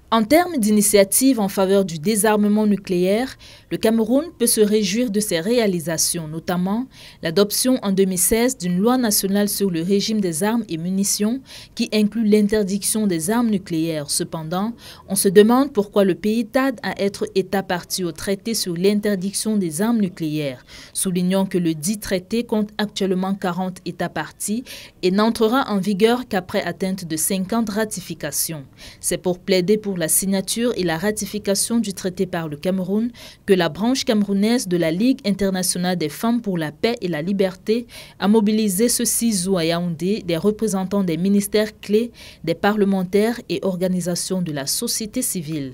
En termes d'initiatives en faveur du désarmement nucléaire, le Cameroun peut se réjouir de ses réalisations, notamment l'adoption en 2016 d'une loi nationale sur le régime des armes et munitions qui inclut l'interdiction des armes nucléaires. Cependant, on se demande pourquoi le pays tarde à être État partie au traité sur l'interdiction des armes nucléaires, soulignant que le dit traité compte actuellement 40 États parties et n'entrera en vigueur qu'après atteinte de 50 ratifications. C'est pour plaider pour la signature et la ratification du traité par le Cameroun que la branche camerounaise de la Ligue internationale des femmes pour la paix et la liberté a mobilisé ce 6 août à Yaoundé des représentants des ministères clés, des parlementaires et organisations de la société civile.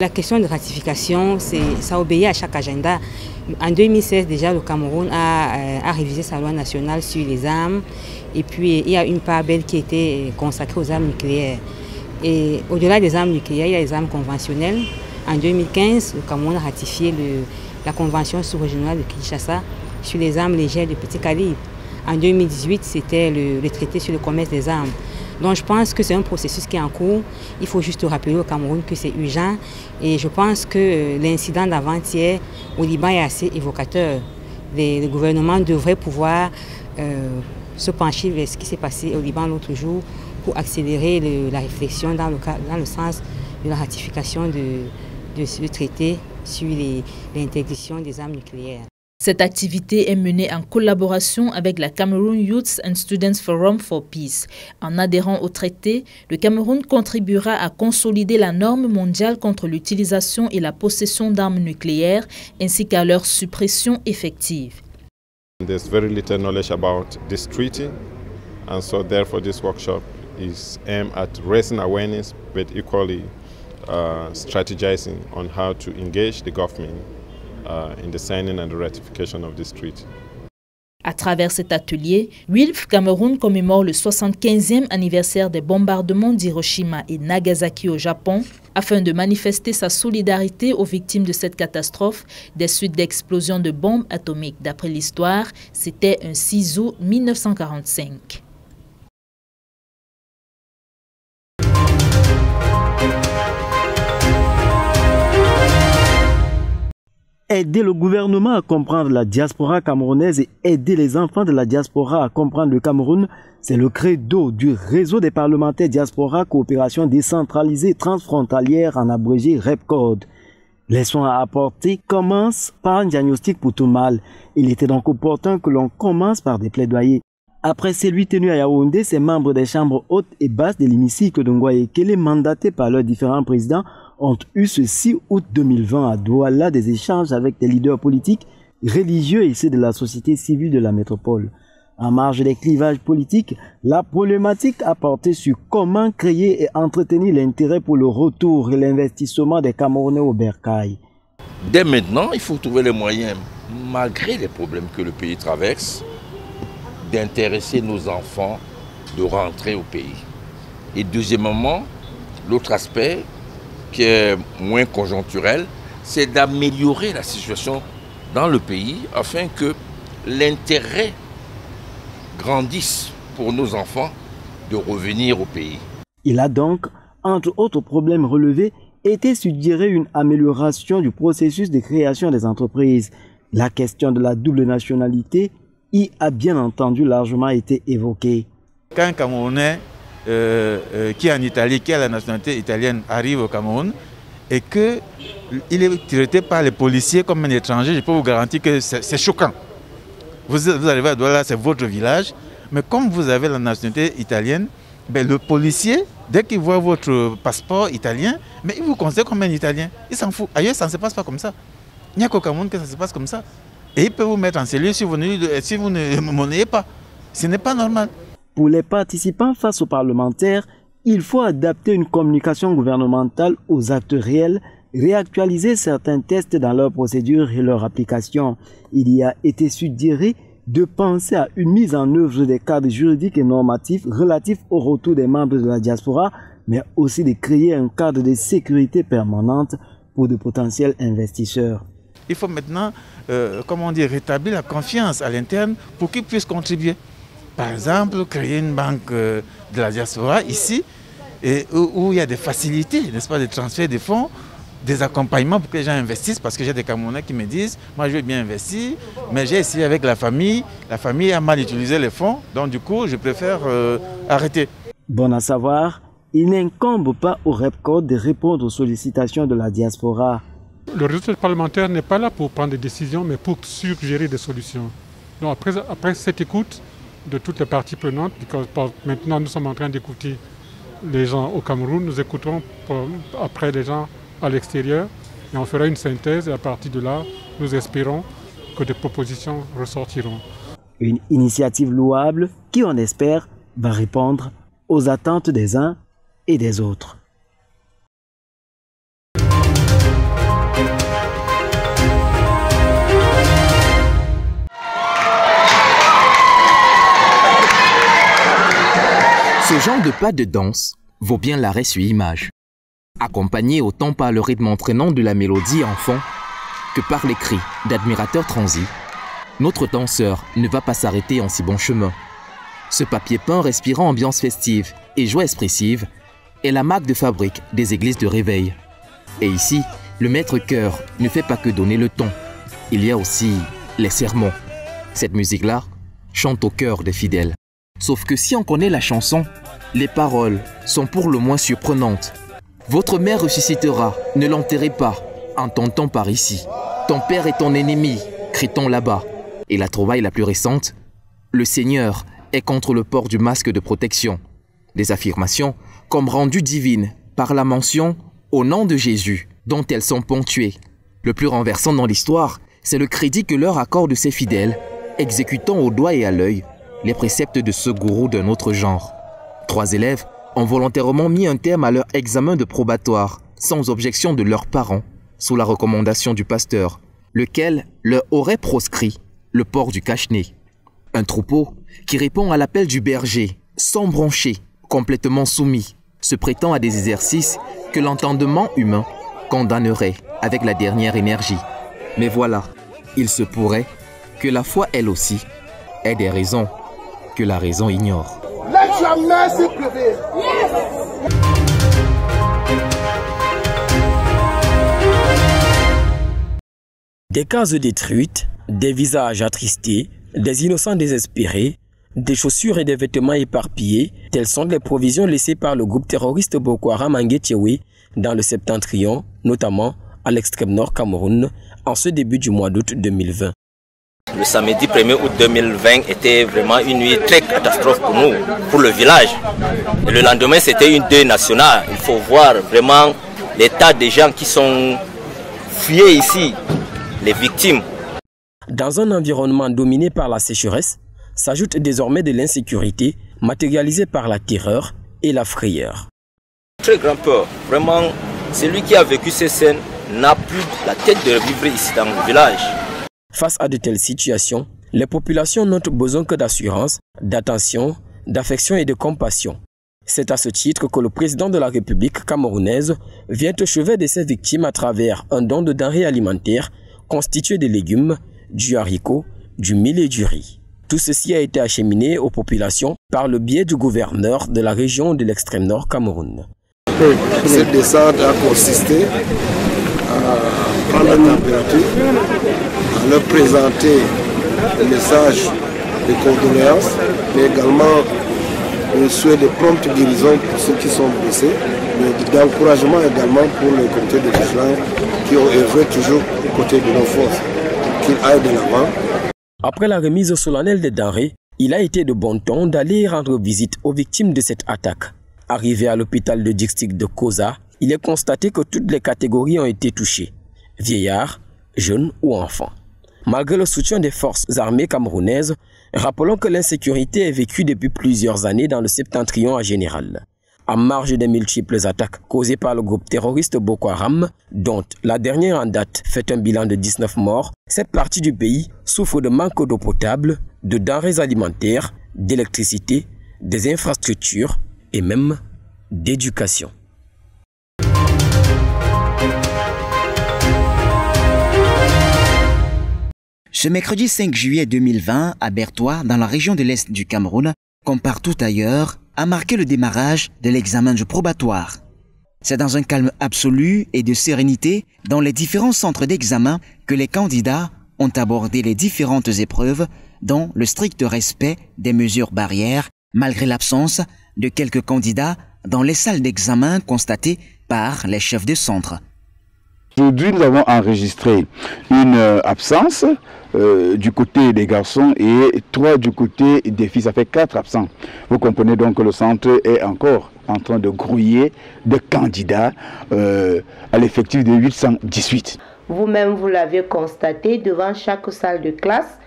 La question de ratification, ça obéit à chaque agenda. En 2016, déjà, le Cameroun a révisé sa loi nationale sur les armes. Et puis, il y a une part belle qui était consacrée aux armes nucléaires. Et au-delà des armes nucléaires, il y a les armes conventionnelles. En 2015, le Cameroun a ratifié la convention sous-régionale de Kinshasa sur les armes légères de petit calibre. En 2018, c'était le traité sur le commerce des armes. Donc je pense que c'est un processus qui est en cours. Il faut juste rappeler au Cameroun que c'est urgent. Et je pense que l'incident d'avant-hier au Liban est assez évocateur. Le gouvernement devrait pouvoir se pencher vers ce qui s'est passé au Liban l'autre jour pour accélérer la réflexion dans le sens de la ratification de ce traité sur l'interdiction des armes nucléaires. Cette activité est menée en collaboration avec la Cameroon Youth and Students Forum for Peace. En adhérant au traité, le Cameroun contribuera à consolider la norme mondiale contre l'utilisation et la possession d'armes nucléaires ainsi qu'à leur suppression effective. There's very little knowledge about this treaty, and so therefore this workshop is aimed at raising awareness, but equally strategizing on how to engage the government in the signing and the ratification of this treaty. À travers cet atelier, WILF Cameroun commémore le 75e anniversaire des bombardements d'Hiroshima et Nagasaki au Japon afin de manifester sa solidarité aux victimes de cette catastrophe des suites d'explosions de bombes atomiques. D'après l'histoire, c'était un 6 août 1945. Aider le gouvernement à comprendre la diaspora camerounaise et aider les enfants de la diaspora à comprendre le Cameroun, c'est le credo du réseau des parlementaires diaspora coopération décentralisée transfrontalière en abrégé REPCOD. Les soins à apporter commencent par un diagnostic pour tout mal. Il était donc opportun que l'on commence par des plaidoyers. Après celui tenu à Yaoundé, ces membres des chambres hautes et basses de l'hémicycle de Ngoye-Kele, mandatés par leurs différents présidents, ont eu ce 6 août 2020 à Douala des échanges avec des leaders politiques, religieux et ceux de la société civile de la métropole. En marge des clivages politiques, la problématique a porté sur comment créer et entretenir l'intérêt pour le retour et l'investissement des Camerounais au bercail. Dès maintenant, il faut trouver les moyens, malgré les problèmes que le pays traverse, d'intéresser nos enfants de rentrer au pays. Et deuxièmement, l'autre aspect qui est moins conjoncturel, c'est d'améliorer la situation dans le pays afin que l'intérêt grandisse pour nos enfants de revenir au pays. Il a donc, entre autres problèmes relevés, été suggéré une amélioration du processus de création des entreprises. La question de la double nationalité y a bien entendu largement été évoquée. Quand un Camerounais qui est en Italie, qui a la nationalité italienne, arrive au Cameroun et qu'il est traité par les policiers comme un étranger, je peux vous garantir que c'est choquant. Vous arrivez à Douala, c'est votre village, mais comme vous avez la nationalité italienne, ben le policier, dès qu'il voit votre passeport italien, mais il vous considère comme un Italien. Il s'en fout. Ailleurs, ça ne se passe pas comme ça. Il n'y a qu'au Cameroun que ça se passe comme ça. Et il peut vous mettre en cellule si vous ne monnayez pas. Ce n'est pas normal. Pour les participants face aux parlementaires, il faut adapter une communication gouvernementale aux actes réels, réactualiser certains tests dans leurs procédures et leur application. Il y a été suggéré de penser à une mise en œuvre des cadres juridiques et normatifs relatifs au retour des membres de la diaspora, mais aussi de créer un cadre de sécurité permanente pour de potentiels investisseurs. Il faut maintenant, rétablir la confiance à l'interne pour qu'ils puissent contribuer. Par exemple, créer une banque de la diaspora ici et où il y a des facilités, n'est-ce pas, des transferts de fonds, des accompagnements pour que les gens investissent, parce que j'ai des Camerounais qui me disent, moi je veux bien investir, mais j'ai essayé avec la famille a mal utilisé les fonds, donc du coup je préfère arrêter. Bon à savoir, il n'incombe pas au REPCOD de répondre aux sollicitations de la diaspora. Le réseau parlementaire n'est pas là pour prendre des décisions, mais pour suggérer des solutions. Donc après cette écoute de toutes les parties prenantes, maintenant nous sommes en train d'écouter les gens au Cameroun, nous écouterons après les gens à l'extérieur et on fera une synthèse et à partir de là, nous espérons que des propositions ressortiront. Une initiative louable qui, on espère, va répondre aux attentes des uns et des autres. Ce genre de pas de danse vaut bien l'arrêt sur image. Accompagné autant par le rythme entraînant de la mélodie en fond que par les cris d'admirateurs transis, notre danseur ne va pas s'arrêter en si bon chemin. Ce papier peint respirant ambiance festive et joie expressive est la marque de fabrique des églises de réveil. Et ici, le maître chœur ne fait pas que donner le ton. Il y a aussi les sermons. Cette musique-là chante au cœur des fidèles. Sauf que si on connaît la chanson, les paroles sont pour le moins surprenantes. Votre mère ressuscitera, ne l'enterrez pas, entend-on par ici. Ton père est ton ennemi, crie-t-on là-bas. Et la trouvaille la plus récente, le Seigneur est contre le port du masque de protection. Des affirmations comme rendues divines par la mention au nom de Jésus, dont elles sont ponctuées. Le plus renversant dans l'histoire, c'est le crédit que leur accordent ses fidèles, exécutant au doigt et à l'œil les préceptes de ce gourou d'un autre genre. 3 élèves ont volontairement mis un terme à leur examen de probatoire, sans objection de leurs parents, sous la recommandation du pasteur, lequel leur aurait proscrit le port du cache-nez. Un troupeau qui répond à l'appel du berger, sans broncher, complètement soumis, se prétend à des exercices que l'entendement humain condamnerait avec la dernière énergie. Mais voilà, il se pourrait que la foi, elle aussi, ait des raisons que la raison ignore. Des cases détruites, des visages attristés, des innocents désespérés, des chaussures et des vêtements éparpillés, telles sont les provisions laissées par le groupe terroriste Boko Haram en Guétiéoué dans le Septentrion, notamment à l'extrême nord Cameroun, en ce début du mois d'août 2020. Le samedi 1er août 2020 était vraiment une nuit très catastrophe pour nous, pour le village. Et le lendemain, c'était une deuil nationale. Il faut voir vraiment l'état des gens qui sont fuyés ici, les victimes. Dans un environnement dominé par la sécheresse, s'ajoute désormais de l'insécurité matérialisée par la terreur et la frayeur. Très grand peur. Vraiment, celui qui a vécu ces scènes n'a plus la tête de vivre ici dans le village. Face à de telles situations, les populations n'ont besoin que d'assurance, d'attention, d'affection et de compassion. C'est à ce titre que le président de la République camerounaise vient au chevet de ses victimes à travers un don de denrées alimentaires constitué de légumes, du haricot, du mil et du riz. Tout ceci a été acheminé aux populations par le biais du gouverneur de la région de l'extrême nord Cameroun. Cette descente a consisté à prendre la température, à leur présenter le message de condoléances, mais également le souhait de prompte guérison pour ceux qui sont blessés, mais d'encouragement également pour les comités de vigilance qui ont œuvré toujours aux côtés de nos forces, qu'ils aillent de l'avant. Après la remise solennelle des denrées, il a été de bon ton d'aller rendre visite aux victimes de cette attaque. Arrivé à l'hôpital de district de Koza, il est constaté que toutes les catégories ont été touchées, vieillards, jeunes ou enfants. Malgré le soutien des forces armées camerounaises, rappelons que l'insécurité est vécue depuis plusieurs années dans le septentrion en général. En marge des multiples attaques causées par le groupe terroriste Boko Haram, dont la dernière en date fait un bilan de 19 morts, cette partie du pays souffre de manque d'eau potable, de denrées alimentaires, d'électricité, des infrastructures et même d'éducation. Ce mercredi 5 juillet 2020, à Bertois, dans la région de l'Est du Cameroun, comme partout ailleurs, a marqué le démarrage de l'examen du probatoire. C'est dans un calme absolu et de sérénité dans les différents centres d'examen que les candidats ont abordé les différentes épreuves dans le strict respect des mesures barrières, malgré l'absence de quelques candidats dans les salles d'examen constatées par les chefs de centre. Aujourd'hui, nous avons enregistré une absence du côté des garçons et 3 du côté des filles. Ça fait 4 absents. Vous comprenez donc que le centre est encore en train de grouiller de candidats à l'effectif de 818. Vous-même, vous l'avez constaté, devant chaque salle de classe,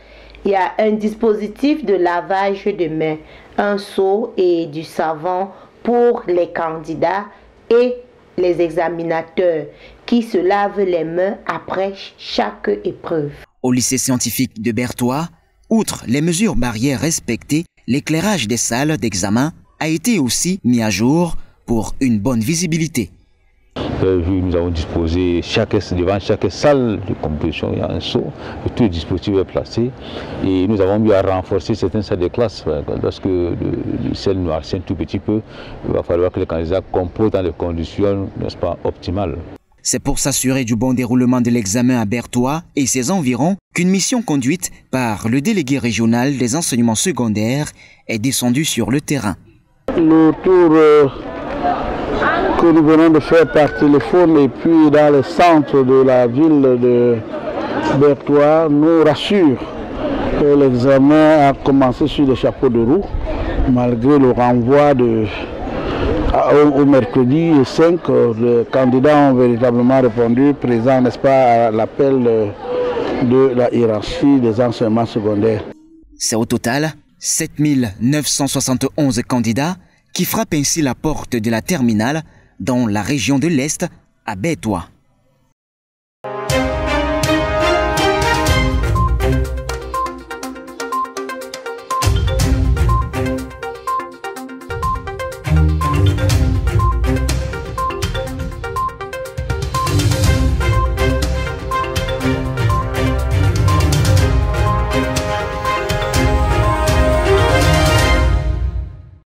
il y a un dispositif de lavage de mains, un seau et du savon pour les candidats et les examinateurs qui se lavent les mains après chaque épreuve. Au lycée scientifique de Berthois, outre les mesures barrières respectées, l'éclairage des salles d'examen a été aussi mis à jour pour une bonne visibilité. Nous avons disposé devant chaque salle de compétition, il y a un seau, tout le dispositif est placé et nous avons mis à renforcer certaines salles de classe. Lorsque le ciel noircit un tout petit peu, il va falloir que les candidats composent dans des conditions, n'est-ce pas, optimales. C'est pour s'assurer du bon déroulement de l'examen à Berthois et ses environs qu'une mission conduite par le délégué régional des enseignements secondaires est descendue sur le terrain. Le tour que nous venons de faire par téléphone et puis dans le centre de la ville de Berthois nous rassure que l'examen a commencé sur les chapeaux de roue malgré le renvoi au mercredi 5. Les candidats ont véritablement répondu présent, n'est-ce pas, à l'appel de la hiérarchie des enseignements secondaires. C'est au total 7971 candidats qui frappent ainsi la porte de la terminale dans la région de l'Est à Berthois.